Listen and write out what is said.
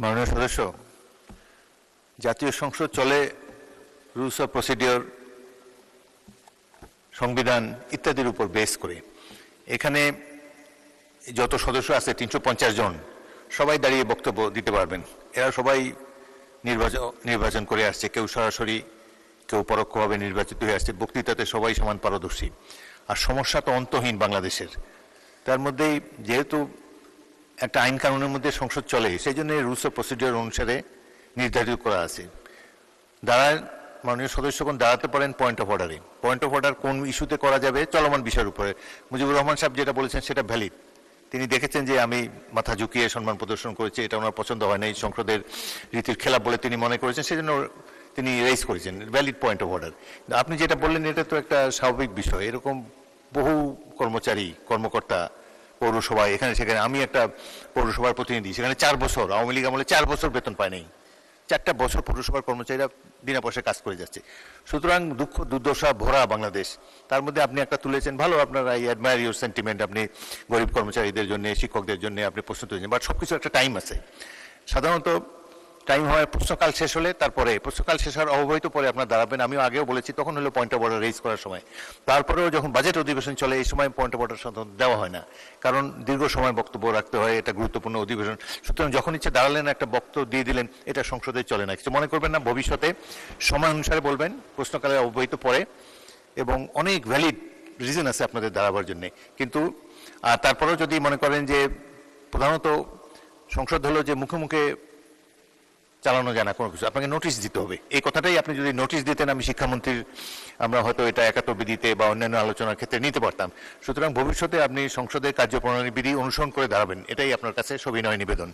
মাননীয় সদস্য, জাতীয় সংসদ চলে রুলস অফ প্রসিডিওর, সংবিধান ইত্যাদির উপর বেস করে। এখানে যত সদস্য আছে 350 জন, সবাই দাঁড়িয়ে বক্তব্য দিতে পারবেন। এরা সবাই নির্বাচন করে আসছে, কেউ সরাসরি কেউ পরোক্ষভাবে নির্বাচিত হয়ে আসছে। বক্তৃতাতে সবাই সমান পারদর্শী। আর সমস্যা তো অন্তহীন বাংলাদেশের। তার মধ্যেই যেহেতু একটা আইন কানুনের মধ্যে সংসদ চলে, সেই জন্য রুলস অফ প্রসিডিওর অনুসারে নির্ধারিত করা আছে। মাননীয় সদস্যগণ দাঁড়াতে পারেন পয়েন্ট অফ অর্ডারে। পয়েন্ট অফ অর্ডার কোন ইস্যুতে করা যাবে? চলমান বিষয়ের উপরে। মুজিবুর রহমান সাহেব যেটা বলেছেন সেটা ভ্যালিড। তিনি দেখেছেন যে আমি মাথা ঝুঁকিয়ে সম্মান প্রদর্শন করেছি, এটা ওনার পছন্দ হয় না, এই সংসদের রীতির খেলাপ বলে তিনি মনে করেছেন, সেজন্য তিনি রেজ করেছেন, ভ্যালিড পয়েন্ট অফ অর্ডার। আপনি যেটা বললেন এটা তো একটা স্বাভাবিক বিষয়। এরকম বহু কর্মকর্তা পৌরসভায় এখানে সেখানে, আমি একটা পৌরসভার প্রতিনিধি, সেখানে 4 বছর আওয়ামী লীগ আমলে 4 বছর বেতন পায় নাই। 4টা বছর পৌরসভার কর্মচারীরা বিনা পয়সায় কাজ করে যাচ্ছে। সুতরাং দুঃখ দুর্দশা ভরা বাংলাদেশ। তার মধ্যে আপনি একটা তুলেছেন, ভালো, আপনারা আই অ্যাডমায়ার ইউর সেন্টিমেন্ট, আপনি গরিব কর্মচারীদের জন্য, শিক্ষকদের জন্য আপনি প্রশ্ন তুলেছেন, বাট সব কিছু একটা টাইম আছে। সাধারণত টাইম হয় প্রশ্নকাল শেষ হলে, তারপরে প্রশ্নকাল শেষ হওয়ার অব্যবহিত পরে আপনার দাঁড়াবেন। আমিও আগেও বলেছি, তখন হলো পয়েন্ট অফ অর্ডার রেজ করার সময়। তারপরেও যখন বাজেট অধিবেশন চলে, এই সময় পয়েন্ট অফ অর্ডার সাধারণত দেওয়া হয় না, কারণ দীর্ঘ সময় বক্তব্য রাখতে হয়, এটা গুরুত্বপূর্ণ অধিবেশন। সুতরাং যখন ইচ্ছে দাঁড়ালেন, একটা বক্তব্য দিয়ে দিলেন, এটা সংসদে চলে না। কিছু মনে করবেন না, ভবিষ্যতে সময় অনুসারে বলবেন, প্রশ্নকালে অব্যবহিত পরে, এবং অনেক ভ্যালিড রিজন আছে আপনাদের দাঁড়াবার জন্যে। কিন্তু তারপরেও যদি মনে করেন যে প্রধানত সংসদ হলো যে মুখে মুখে চালানো যায় না কোনো কিছু, আপনাকে নোটিশ দিতে হবে। এই কথাটাই আপনি যদি নোটিশ দিতেন, আমি শিক্ষামন্ত্রীর, আমরা হয়তো এটা একাত্তর বিধিতে বা অন্যান্য আলোচনার ক্ষেত্রে নিতে পারতাম। সুতরাং ভবিষ্যতে আপনি সংসদের কার্যপ্রণালী বিধি অনুসরণ করে দাঁড়াবেন, এটাই আপনার কাছে সবিনয় নিবেদন।